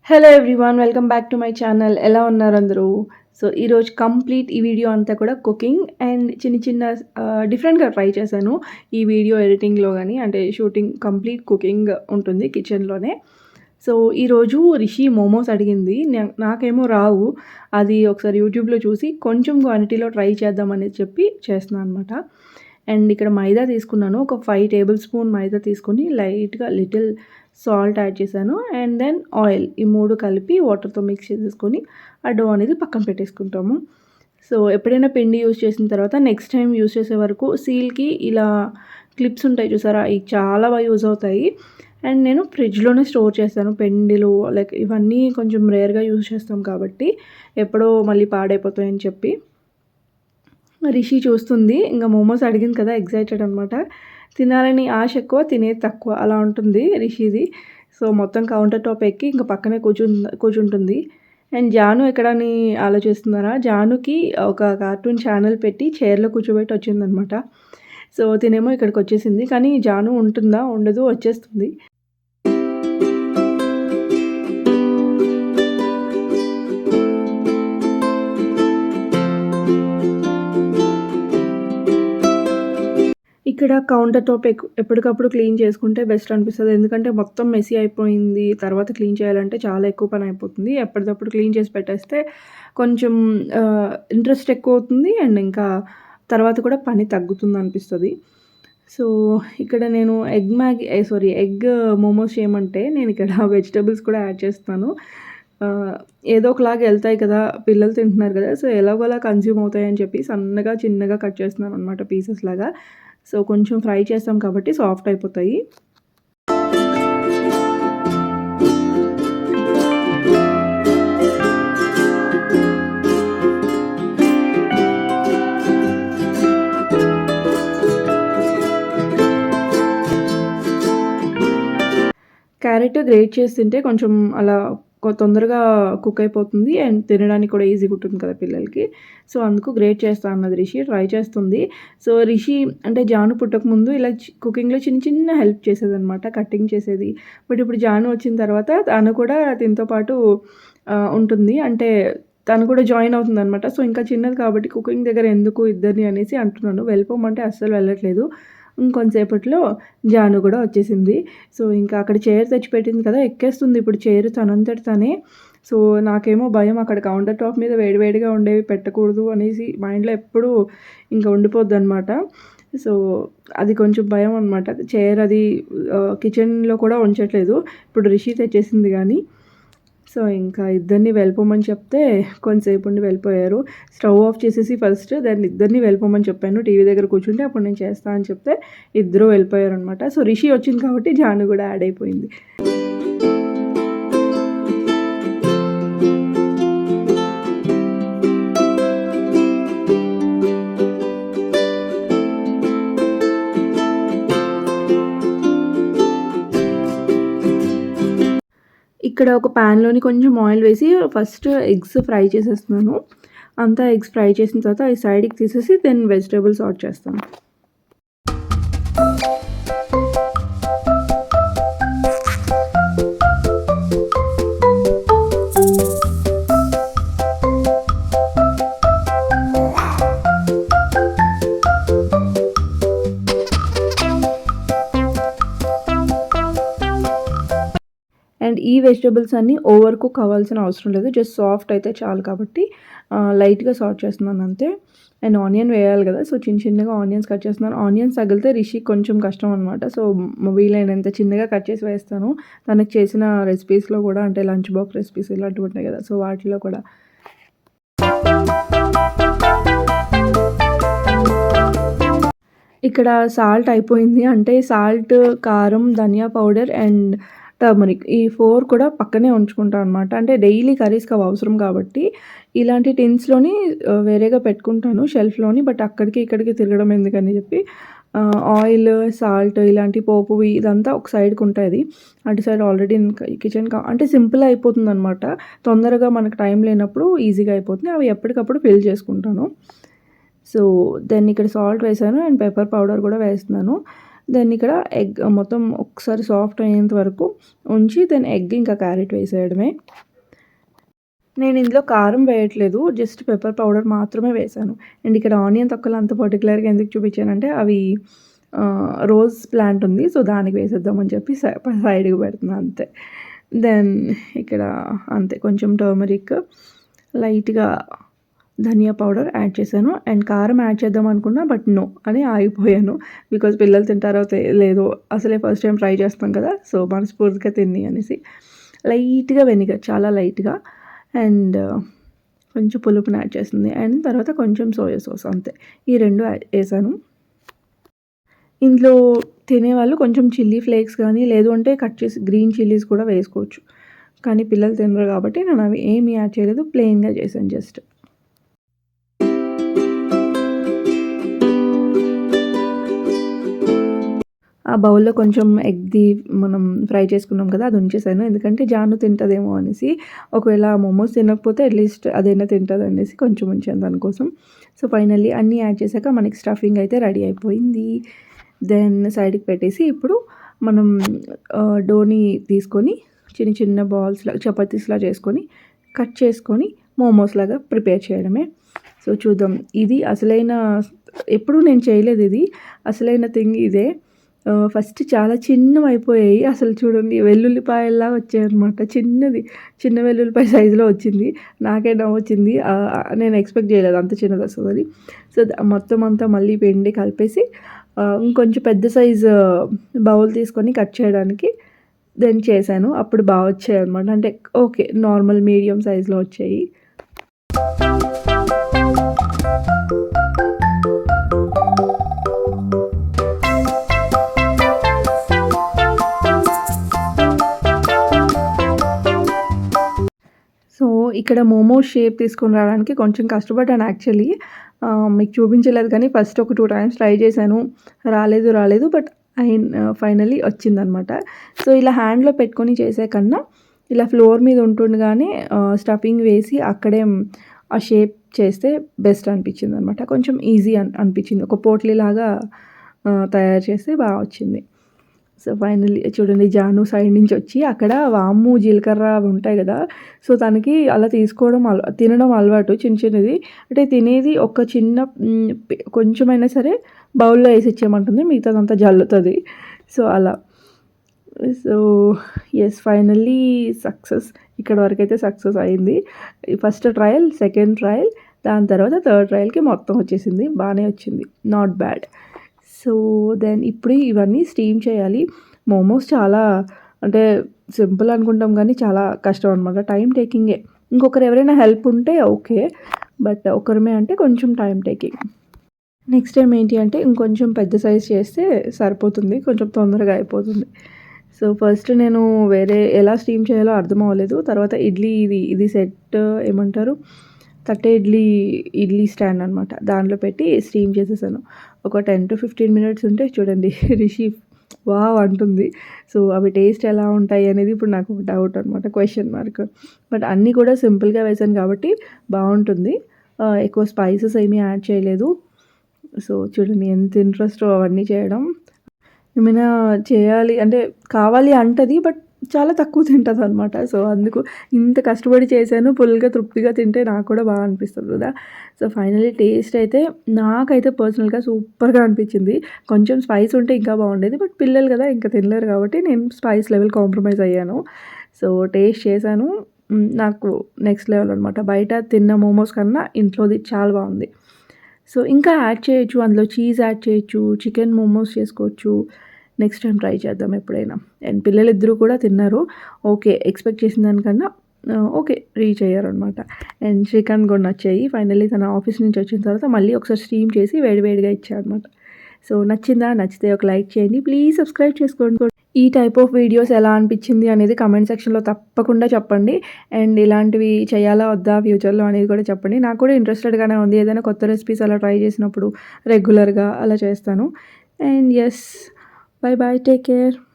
Hello everyone. Welcome back to my channel. ఎలా ఉన్నారు అందరూ? సో, ఈరోజు కంప్లీట్ ఈ వీడియో అంతా కూడా కుకింగ్ అండ్ చిన్న చిన్న డిఫరెంట్‌గా ట్రై చేశాను. ఈ వీడియో ఎడిటింగ్‌లో గాని అంటే షూటింగ్ కంప్లీట్ కుకింగ్ ఉంటుంది కిచెన్‌లోనే. సో, ఈరోజు రిషి మోమోస్ అడిగింది. నాకేమో రావు. అది ఒకసారి యూట్యూబ్‌లో చూసి కొంచెం క్వాంటిటీలో ట్రై చేద్దామని చెప్పి చేస్తున్నాను అనమాట. అండ్ ఇక్కడ మైదా తీసుకున్నాను. ఒక 5 టేబుల్ స్పూన్ మైదా తీసుకొని లైట్‌గా లిటిల్ సాల్ట్ యాడ్ చేశాను. And then oil. ఈ 3 కలిపి వాటర్‌తో మిక్స్ చేసేసుకొని ఆ డో అనేది పక్కన పెట్టేసుకుంటాము. సో, ఎప్పుడైనా పిండి యూజ్ చేసిన తర్వాత నెక్స్ట్ టైం యూజ్ చేసే వరకు సీల్‌కి ఇలా క్లిప్స్ ఉంటాయి చూసారా? ఇవి చాలా బాగా యూజ్ అవుతాయి. అండ్ నేను ఫ్రిడ్జ్‌లోనే స్టోర్ చేస్తాను. పెండిలు లైక్ ఇవన్నీ కొంచెం రేర్‌గా యూజ్ చేస్తాం కాబట్టి ఎప్పుడో మళ్ళీ పాడైపోతాయని చెప్పి. రిషి చూస్తుంది. ఇంక మోమోస్ అడిగింది కదా! ఎక్సైటెడ్ అనమాట. తినాలని ఆశ ఎక్కువ, తినేది తక్కువ అలా ఉంటుంది రిషిది. సో, మొత్తం కౌంటర్ టాప్ ఎక్కి ఇంక పక్కనే కూర్చుంటుంది. అండ్ జాను ఎక్కడని ఆలోచిస్తున్నారా? జానుకి ఒక కార్టూన్ ఛానల్ పెట్టి చైర్‌లో కూర్చోబెట్టి వచ్చిందనమాట. సో, తినేమో ఇక్కడికొచ్చేసింది. కానీ జాను ఉంటుందా? ఉండదు. వచ్చేస్తుంది. ఇక్కడ కౌంటర్ టాప్ ఎప్పటికప్పుడు క్లీన్ చేసుకుంటే బెస్ట్ అనిపిస్తది. ఎందుకంటే మొత్తం మెస్సీ అయిపోయింది. తర్వాత క్లీన్ చేయాలంటే చాలా ఎక్కువ పని అయిపోతుంది. ఎప్పటిదప్పుడు క్లీన్ చేసి పెట్టేస్తే కొంచెం ఇంట్రెస్ట్ ఎక్కువవుతుంది. అండ్ ఇంకా తర్వాత కూడా పని తగ్గుతుందనిపిస్తది. సో, ఇక్కడ నేను ఎగ్ మోమోస్ చేయమంటే నేనిక్కడ వెజిటబుల్స్ కూడా యాడ్ చేస్తున్నాను. ఏదో ఒకలాగా ఎళ్తాయి కదా! పిల్లలు తింటున్నారు కదా! సో, ఎలాగోలా కన్జ్యూమ్ అవుతాయని చెప్పి సన్నగా, చిన్నగా కట్ చేస్తున్నాననమాట పీసెస్ లాగా. సో, కొంచెం ఫ్రై చేస్తాం కాబట్టి సాఫ్ట్ అయిపోతాయి. క్యారెట్ గ్రేట్ చేసి తింటే కొంచెం అలా తొందరగా కుక్ అయిపోతుంది. అండ్ తినడానికి కూడా ఈజీగా ఉంటుంది కదా పిల్లలకి. సో, అందుకు గ్రేట్ చేస్తా అన్నది రిషి. ట్రై చేస్తుంది. సో, రిషి అంటే జాను పుట్టకముందు ఇలా కుకింగ్‌లో చిన్న చిన్న హెల్ప్ చేసేదనమాట. కటింగ్ చేసేది. బట్ ఇప్పుడు జాను వచ్చిన తర్వాత తను కూడా దీంతో పాటు ఉంటుంది. అంటే తను కూడా జాయిన్ అవుతుందనమాట. సో, ఇంకా చిన్నది కాబట్టి కుకింగ్ దగ్గర ఎందుకు ఇద్దరిని అనేసి అంటున్నాను. వెళ్ళిపోమంటే అస్సలు వెళ్ళట్లేదు. ఇంకొంతసేపట్లో జాను కూడా వచ్చేసింది. సో, ఇంకా అక్కడ చైర్ తెచ్చిపెట్టింది కదా! ఎక్కేస్తుంది ఇప్పుడు చైర్ తనంతట తనే. సో, నాకేమో భయం అక్కడ కౌంటర్ టాప్ మీద వేడి వేడిగా ఉండేవి పెట్టకూడదు అనేసి మైండ్‌లో ఎప్పుడూ ఇంకా ఉండిపోద్దనమాట. సో, అది కొంచెం భయం అనమాట. చైర్ అది కిచెన్‌లో కూడా ఉంచట్లేదు. ఇప్పుడు రిషి తెచ్చేసింది గానీ. సో, ఇంకా ఇద్దరిని వెళ్ళిపోమని చెప్తే కొంతసేపు ఉండి వెళ్ళిపోయారు. స్టవ్ ఆఫ్ చేసేసి ఫస్ట్ దెన్ ఇద్దరిని వెళ్ళిపోమని చెప్పాను. టీవీ దగ్గర కూర్చుంటే అప్పుడు నేను చేస్తా అని చెప్తే ఇద్దరు వెళ్ళిపోయారనమాట. సో, రిషి వచ్చింది కాబట్టి జాను కూడా యాడ్ అయిపోయింది. ఇక్కడ ఒక ప్యాన్‌లోని కొంచెం ఆయిల్ వేసి ఫస్ట్ ఎగ్స్ ఫ్రై చేసేస్తున్నాను. అంతా ఎగ్స్ ఫ్రై చేసిన తర్వాత అవి సైడ్‌కి తీసేసి దెన్ వెజిటబుల్స్ యాడ్ చేస్తాను. అండ్ ఈ వెజిటబుల్స్ అన్నీ ఓవర్ కుక్ అవ్వాల్సిన అవసరం లేదు. జస్ట్ సాఫ్ట్ అయితే చాలు కాబట్టి లైట్‌గా సాట్ చేస్తున్నాను అంతే. అండ్ ఆనియన్ వేయాలి కదా! సో, చిన్న చిన్నగా ఆనియన్స్ కట్ చేస్తున్నాను. ఆనియన్స్ తగిలితే రిషికి కొంచెం కష్టం అనమాట. సో, వీలైనంత చిన్నగా కట్ చేసి వేస్తాను. తనకి చేసిన రెసిపీస్‌లో కూడా అంటే లంచ్ బాక్స్ రెసిపీస్ ఇలాంటివి ఉంటాయి కదా! సో, వాటిలో కూడా. ఇక్కడ సాల్ట్ అయిపోయింది. అంటే సాల్ట్, కారం, ధనియా పౌడర్ అండ్ టర్మరిక్ ఈ 4 కూడా పక్కనే ఉంచుకుంటా అనమాట. అంటే డైలీ కర్రీస్‌కి అవి అవసరం కాబట్టి ఇలాంటి టిన్స్‌లోని వేరేగా పెట్టుకుంటాను షెల్ఫ్‌లోని. బట్ అక్కడికి ఇక్కడికి తిరగడం ఎందుకని చెప్పి ఆయిల్, సాల్ట్ ఇలాంటి పోపువి ఇదంతా ఒక సైడ్‌కి ఉంటది. అటు సైడ్ ఆల్రెడీ కిచెన్ అంటే సింపుల్ అయిపోతుందనమాట. తొందరగా మనకు టైం లేనప్పుడు ఈజీగా అయిపోతుంది. అవి ఎప్పటికప్పుడు ఫిల్ చేసుకుంటాను. సో, దెన్ ఇక్కడ సాల్ట్ వేసాను అండ్ పెప్పర్ పౌడర్ కూడా వేస్తున్నాను. దెన్ ఇక్కడ ఎగ్ మొత్తం ఒకసారి సాఫ్ట్ అయ్యేంత వరకు ఉంచి దెన్ ఎగ్ ఇంకా క్యారెట్ వేసేయడమే. నేను ఇందులో కారం వేయట్లేదు. జస్ట్ పెప్పర్ పౌడర్ మాత్రమే వేశాను. అండ్ ఇక్కడ ఆనియన్ తొక్కలు అంత పర్టిక్యులర్‌గా ఎందుకు చూపించానంటే అవి రోజ్ ప్లాంట్ ఉంది. సో, దానికి వేసేద్దామని చెప్పి సైడ్‌కి పెడుతున్నా అంతే. దెన్ ఇక్కడ అంతే కొంచెం టర్మరిక్, లైట్‌గా ధనియా పౌడర్ యాడ్ చేశాను. అండ్ కారం యాడ్ చేద్దాం అనుకున్నా బట్ నో అని ఆగిపోయాను. బికాజ్ పిల్లలు తింటారో లేదో అసలే ఫస్ట్ టైం ట్రై చేస్తాం కదా! సో, మనస్ఫూర్తిగా తిని అనేసి. లైట్‌గా వెనిగర్, చాలా లైట్‌గా అండ్ కొంచెం పులుపుని యాడ్ చేస్తుంది. అండ్ తర్వాత కొంచెం సోయా సాస్ అంతే. ఈ 2 ఏసాను. ఇందులో తినేవాళ్ళు కొంచెం చిల్లీ ఫ్లేక్స్ కానీ లేదు అంటే కట్ చేసి గ్రీన్ చిల్లీస్ కూడా వేసుకోవచ్చు. కానీ పిల్లలు తినరు కాబట్టి నేను అవి ఏమీ యాడ్ చేయలేదు. ప్లెయిన్‌గా చేశాను జస్ట్. ఆ బౌల్‌లో కొంచెం ఎగ్‌ది మనం ఫ్రై చేసుకున్నాం కదా! అది ఉంచేసాను. ఎందుకంటే జాను తింటదేమో అనేసి. ఒకవేళ మోమోస్ తినకపోతే అట్‌లీస్ట్ అదైనా తింటదనేసి కొంచెం ఉంచాను దానికోసం. సో, ఫైనల్లీ అన్నీ యాడ్ చేశాక మనకి స్టఫింగ్ అయితే రెడీ అయిపోయింది. దెన్ సైడ్‌కి పెట్టేసి ఇప్పుడు మనం డోని తీసుకొని చిన్న చిన్న బాల్స్‌లా చపాతీస్‌లా చేసుకొని కట్ చేసుకొని మోమోస్‌లాగా ప్రిపేర్ చేయడమే. సో, చూద్దాం. ఇది అసలైన ఎప్పుడూ నేను చేయలేదు ఇది. అసలైన థింగ్ ఇదే. ఫస్ట్ చాలా చిన్నవయిపోయాయి. అసలు చూడండి వెల్లుల్లిపాయల్లా వచ్చాయన్నమాట. చిన్న వెల్లుల్లిపాయ సైజులో వచ్చింది. నాకే నవ్వొచ్చింది. నేను ఎక్స్‌పెక్ట్ చేయలేదు అంత చిన్నదొస్తదని. సో, మొత్తం అంతా మళ్ళీ పిండి కలిపేసి ఇంకొంచెం పెద్ద సైజు బౌల్ తీసుకొని కట్ చేయడానికి దెన్ చేశాను. అప్పుడు వచ్చాయన్నమాట. అంటే ఓకే. నార్మల్ మీడియం సైజులో వచ్చాయి. సో, ఇక్కడ మోమోస్ షేప్ తీసుకొని రావడానికి కొంచెం కష్టపడ్డాను యాక్చువల్లీ. మీకు చూపించలేదు కానీ ఫస్ట్ ఒక 2 టైమ్స్ ట్రై చేశాను. రాలేదు. బట్ ఫైనల్లీ వచ్చిందనమాట. సో, ఇలా హ్యాండ్‌లో పెట్టుకొని చేసే కన్నా ఇలా ఫ్లోర్ మీద ఉంటుండగానే స్టఫింగ్ వేసి అక్కడే ఆ షేప్ చేస్తే బెస్ట్ అనిపించిందనమాట. కొంచెం ఈజీ అనిపించింది. ఒక పోట్లీలాగా తయారు చేస్తే వచ్చింది. సో, ఫైనల్లీ చూడండి జాను సైడ్ నుంచి వచ్చి అక్కడ వాము, జీలకర్ర అవి ఉంటాయి కదా! సో, తనకి అలా తీసుకోవడం తినడం అలవాటు చిన్నది. అంటే తినేది ఒక చిన్న కొంచెమైనా సరే బౌల్‌లో ఏసి ఇచ్చేయమంటుంది. మిగతాదంతా జల్లుతది. సో, అలా. So, yes finally success. ఇక్కడి వరకైతే సక్సెస్ అయింది. ఫస్ట్ ట్రయల్, సెకండ్ ట్రయల్, దాని తర్వాత థర్డ్ ట్రయల్‌కి మొత్తం వచ్చేసింది. బానే వచ్చింది. Not bad. సో, దెన్ ఇప్పుడు ఇవన్నీ స్టీమ్ చేయాలి. మోమోస్ చాలా అంటే సింపుల్ అనుకుంటాం కానీ చాలా కష్టం అనమాట. టైమ్ టేకింగే. ఇంకొకరు ఎవరైనా హెల్ప్ ఉంటే ఓకే. బట్ ఒకరమే అంటే కొంచెం టైమ్ టేకింగ్. నెక్స్ట్ టైం ఏంటి అంటే ఇంకొంచెం పెద్ద సైజ్ చేస్తే సరిపోతుంది. కొంచెం తొందరగా అయిపోతుంది. సో, ఫస్ట్ నేను వేరే ఎలా స్టీమ్ చేయాలో అర్థం అవ్వలేదు. తర్వాత ఇది సెట్ ఏమంటారు తట్టే ఇడ్లీ స్టాండ్ అనమాట. దాంట్లో పెట్టి స్టీమ్ చేసేసాను. ఒక 10-15 మినిట్స్ ఉంటే చూడండి రిషి వావ్ అంటుంది. సో, అవి టేస్ట్ ఎలా ఉంటాయి అనేది ఇప్పుడు నాకు డౌట్ అనమాట. Question mark. బట్ అన్నీ కూడా సింపుల్‌గా వేశాను కాబట్టి బావుంటుంది. ఎక్కువ స్పైసెస్ ఏమీ యాడ్ చేయలేదు. సో, చూడండి ఎంత ఇంట్రెస్టో అవన్నీ చేయడం. ఏమైనా చేయాలి అంటే కావాలి అంటది. బట్ చాలా తక్కువ తింటదనమాట. సో, అందుకు ఇంత కష్టపడి చేశాను. ఫుల్‌గా తృప్తిగా తింటే నాకు కూడా బాగా అనిపిస్తది కదా! సో, ఫైనల్లీ టేస్ట్ అయితే నాకైతే పర్సనల్‌గా సూపర్‌గా అనిపించింది. కొంచెం స్పైస్ ఉంటే ఇంకా బాగుండేది. బట్ పిల్లలు కదా ఇంకా తినలేరు కాబట్టి నేను స్పైస్ లెవెల్ కాంప్రమైజ్ అయ్యాను. సో, టేస్ట్ చేశాను. నాకు నెక్స్ట్ లెవెల్ అనమాట. బయట తిన్న మోమోస్ కన్నా ఇంట్లోది చాలా బాగుంది. సో, ఇంకా యాడ్ చేయొచ్చు. అందులో చీజ్ యాడ్ చేయొచ్చు. చికెన్ మోమోస్ చేసుకోవచ్చు. నెక్స్ట్ టైం ట్రై చేద్దాం ఎప్పుడైనా. అండ్ పిల్లలిద్దరూ కూడా తిన్నారు. ఓకే. ఎక్స్‌పెక్ట్ చేసిన దానికన్నా ఓకే. రీచ్ అయ్యారనమాట. అండ్ శ్రీకాంత్ కూడా నచ్చాయి. ఫైనల్లీ తన ఆఫీస్ నుంచి వచ్చిన తర్వాత మళ్ళీ ఒకసారి స్టీమ్ చేసి వేడిగా ఇచ్చారనమాట. సో, నచ్చిందా? నచ్చితే ఒక లైక్ చేయండి. ప్లీజ్ సబ్స్క్రైబ్ చేసుకోండి. ఈ టైప్ ఆఫ్ వీడియోస్ ఎలా అనిపించింది అనేది కామెంట్ సెక్షన్‌లో తప్పకుండా చెప్పండి. అండ్ ఇలాంటివి చేయాలా వద్దా ఫ్యూచర్‌లో అనేది కూడా చెప్పండి. నాకు కూడా ఇంట్రెస్టెడ్‌గానే ఉంది. ఏదైనా కొత్త రెసిపీస్ అలా ట్రై చేసినప్పుడు రెగ్యులర్‌గా అలా చేస్తాను. And yes. Bye bye. Take care.